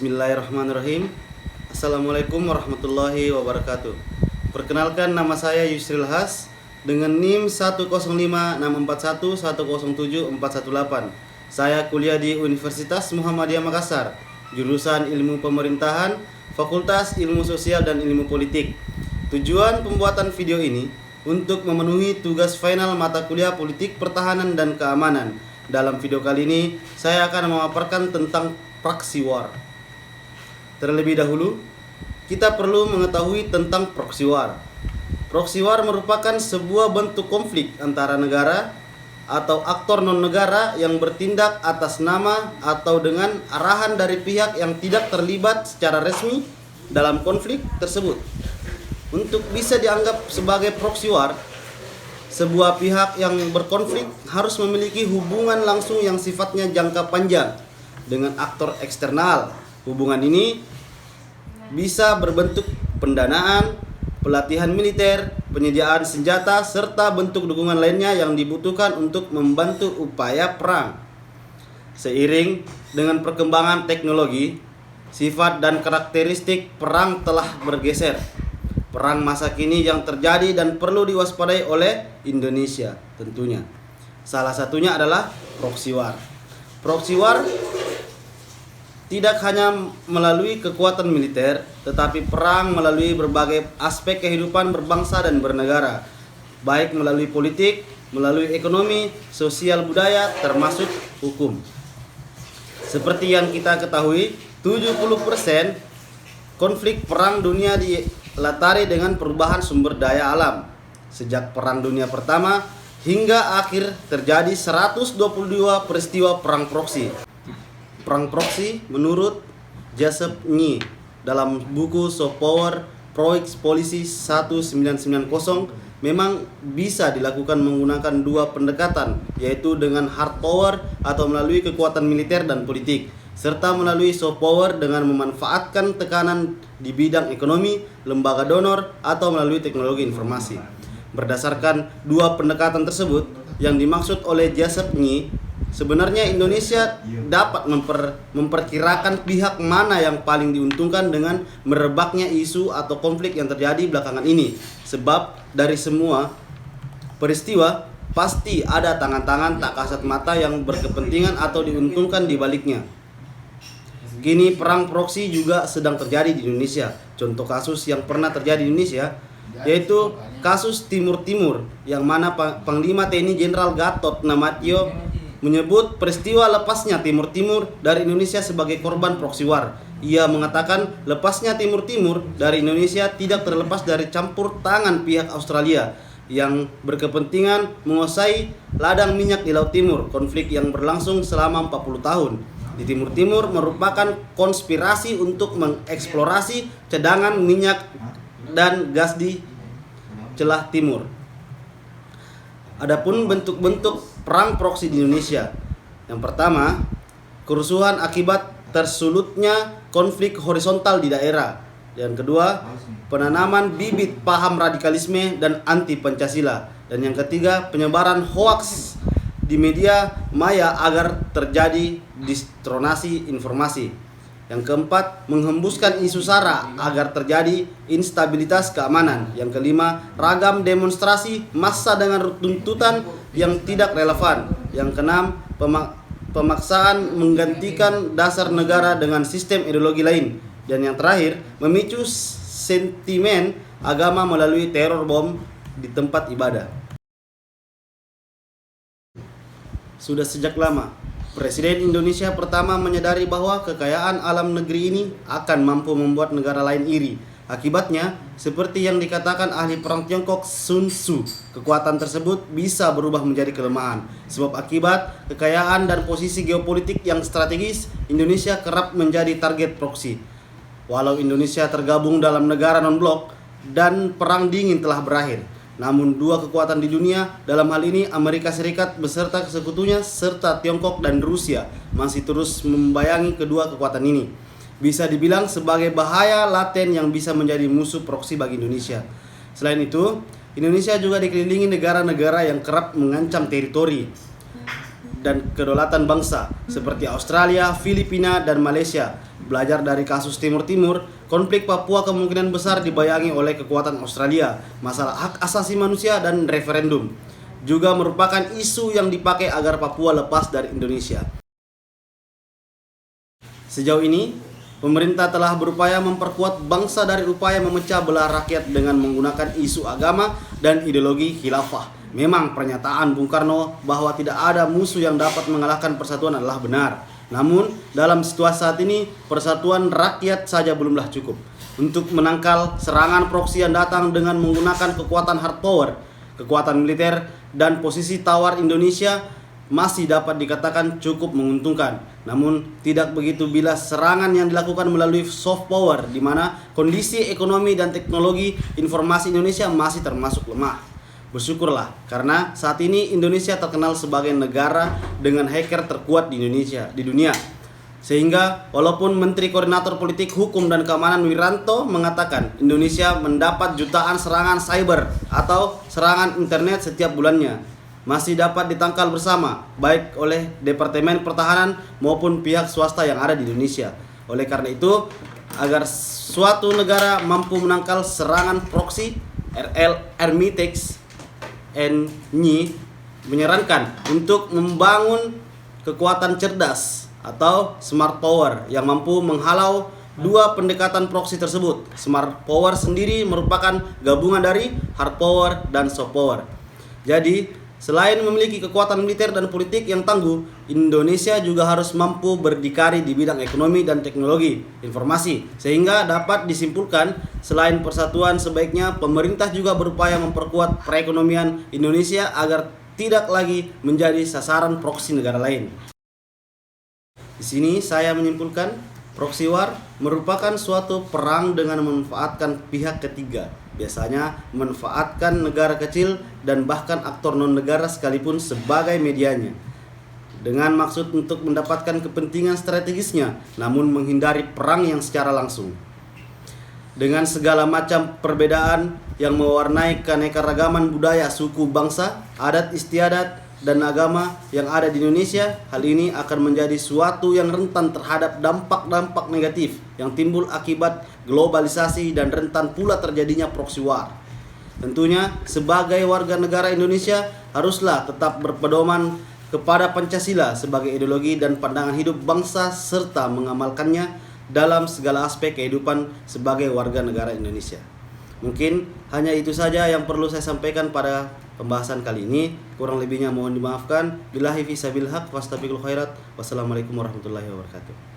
Bismillahirrahmanirrahim. Assalamualaikum warahmatullahi wabarakatuh. Perkenalkan, nama saya Yusril Has dengan NIM 1056411071418. Saya kuliah di Universitas Muhammadiyah Makassar, jurusan Ilmu Pemerintahan, Fakultas Ilmu Sosial dan Ilmu Politik. Tujuan pembuatan video ini untuk memenuhi tugas final mata kuliah Politik Pertahanan dan Keamanan. Dalam video kali ini, saya akan memaparkan tentang proxy war. Terlebih dahulu, kita perlu mengetahui tentang proxy war. Proxy war merupakan sebuah bentuk konflik antara negara atau aktor non-negara yang bertindak atas nama atau dengan arahan dari pihak yang tidak terlibat secara resmi dalam konflik tersebut. Untuk bisa dianggap sebagai proxy war, sebuah pihak yang berkonflik harus memiliki hubungan langsung yang sifatnya jangka panjang dengan aktor eksternal. Hubungan ini bisa berbentuk pendanaan, pelatihan militer, penyediaan senjata, serta bentuk dukungan lainnya yang dibutuhkan untuk membantu upaya perang. Seiring dengan perkembangan teknologi, sifat dan karakteristik perang telah bergeser. Perang masa kini yang terjadi dan perlu diwaspadai oleh Indonesia tentunya. Salah satunya adalah proxy war. Proxy war tidak hanya melalui kekuatan militer, tetapi perang melalui berbagai aspek kehidupan berbangsa dan bernegara, baik melalui politik, melalui ekonomi, sosial, budaya, termasuk hukum. Seperti yang kita ketahui, 70% konflik perang dunia dilatari dengan perubahan sumber daya alam. Sejak Perang Dunia Pertama hingga akhir terjadi 122 peristiwa perang proksi. Perang proksi menurut Joseph Nye dalam buku Soft Power Proxy Policy 1990 memang bisa dilakukan menggunakan dua pendekatan, yaitu dengan hard power atau melalui kekuatan militer dan politik, serta melalui soft power dengan memanfaatkan tekanan di bidang ekonomi, lembaga donor, atau melalui teknologi informasi. Berdasarkan dua pendekatan tersebut yang dimaksud oleh Joseph Nye, sebenarnya Indonesia dapat memperkirakan pihak mana yang paling diuntungkan dengan merebaknya isu atau konflik yang terjadi belakangan ini. Sebab dari semua peristiwa pasti ada tangan-tangan tak kasat mata yang berkepentingan atau diuntungkan di baliknya. Kini perang proksi juga sedang terjadi di Indonesia. Contoh kasus yang pernah terjadi di Indonesia yaitu kasus Timur Timur, yang mana Panglima TNI Jenderal Gatot Nurmantio menyebut peristiwa lepasnya Timur Timur dari Indonesia sebagai korban proxy war. Ia mengatakan lepasnya Timur Timur dari Indonesia tidak terlepas dari campur tangan pihak Australia yang berkepentingan menguasai ladang minyak di Laut Timur. Konflik yang berlangsung selama 40 tahun di Timur Timur merupakan konspirasi untuk mengeksplorasi cadangan minyak dan gas di celah timur. Adapun bentuk-bentuk perang proksi di Indonesia. Yang pertama, kerusuhan akibat tersulutnya konflik horizontal di daerah. Yang kedua, penanaman bibit paham radikalisme dan anti Pancasila. Dan yang ketiga, penyebaran hoaks di media maya agar terjadi distorsi informasi. Yang keempat, menghembuskan isu SARA agar terjadi instabilitas keamanan. Yang kelima, ragam demonstrasi massa dengan tuntutan yang tidak relevan. Yang keenam, pemaksaan menggantikan dasar negara dengan sistem ideologi lain. Dan yang terakhir, memicu sentimen agama melalui teror bom di tempat ibadah. Sudah sejak lama Presiden Indonesia pertama menyadari bahwa kekayaan alam negeri ini akan mampu membuat negara lain iri. Akibatnya, seperti yang dikatakan ahli perang Tiongkok Sun Tzu, kekuatan tersebut bisa berubah menjadi kelemahan. Sebab akibat kekayaan dan posisi geopolitik yang strategis, Indonesia kerap menjadi target proksi. Walau Indonesia tergabung dalam negara non-blok dan perang dingin telah berakhir, namun dua kekuatan di dunia, dalam hal ini Amerika Serikat beserta sekutunya serta Tiongkok dan Rusia, masih terus membayangi kedua kekuatan ini. Bisa dibilang sebagai bahaya laten yang bisa menjadi musuh proksi bagi Indonesia. Selain itu, Indonesia juga dikelilingi negara-negara yang kerap mengancam teritori dan kedaulatan bangsa seperti Australia, Filipina, dan Malaysia. Belajar dari kasus Timur Timur, konflik Papua kemungkinan besar dibayangi oleh kekuatan Australia, masalah hak asasi manusia dan referendum. Juga merupakan isu yang dipakai agar Papua lepas dari Indonesia. Sejauh ini, pemerintah telah berupaya memperkuat bangsa dari upaya memecah belah rakyat dengan menggunakan isu agama dan ideologi khilafah. Memang pernyataan Bung Karno bahwa tidak ada musuh yang dapat mengalahkan persatuan adalah benar. Namun, dalam situasi saat ini, persatuan rakyat saja belumlah cukup untuk menangkal serangan proksi yang datang dengan menggunakan kekuatan hard power, kekuatan militer, dan posisi tawar Indonesia masih dapat dikatakan cukup menguntungkan. Namun, tidak begitu bila serangan yang dilakukan melalui soft power, di mana kondisi ekonomi dan teknologi informasi Indonesia masih termasuk lemah. Bersyukurlah, karena saat ini Indonesia terkenal sebagai negara dengan hacker terkuat di dunia. Sehingga walaupun Menteri Koordinator Politik Hukum dan Keamanan Wiranto mengatakan Indonesia mendapat jutaan serangan cyber atau serangan internet setiap bulannya, masih dapat ditangkal bersama baik oleh Departemen Pertahanan maupun pihak swasta yang ada di Indonesia. Oleh karena itu, agar suatu negara mampu menangkal serangan proksi, Hermitex menyarankan untuk membangun kekuatan cerdas atau smart power yang mampu menghalau dua pendekatan proksi tersebut. Smart power sendiri merupakan gabungan dari hard power dan soft power. Jadi, selain memiliki kekuatan militer dan politik yang tangguh, Indonesia juga harus mampu berdikari di bidang ekonomi dan teknologi informasi. Sehingga dapat disimpulkan, selain persatuan, sebaiknya pemerintah juga berupaya memperkuat perekonomian Indonesia agar tidak lagi menjadi sasaran proksi negara lain. Di sini saya menyimpulkan, proxy war merupakan suatu perang dengan memanfaatkan pihak ketiga. Biasanya memanfaatkan negara kecil dan bahkan aktor non-negara sekalipun sebagai medianya, dengan maksud untuk mendapatkan kepentingan strategisnya, namun menghindari perang yang secara langsung. Dengan segala macam perbedaan yang mewarnai keanekaragaman budaya, suku, bangsa, adat istiadat, dan agama yang ada di Indonesia, hal ini akan menjadi suatu yang rentan terhadap dampak-dampak negatif yang timbul akibat globalisasi dan rentan pula terjadinya proxy war. Tentunya sebagai warga negara Indonesia haruslah tetap berpedoman kepada Pancasila sebagai ideologi dan pandangan hidup bangsa serta mengamalkannya dalam segala aspek kehidupan sebagai warga negara Indonesia. Mungkin hanya itu saja yang perlu saya sampaikan pada pembahasan kali ini. Kurang lebihnya mohon dimaafkan. Billahi fi sabil haq wastabiqul khairat. Wassalamualaikum warahmatullahi wabarakatuh.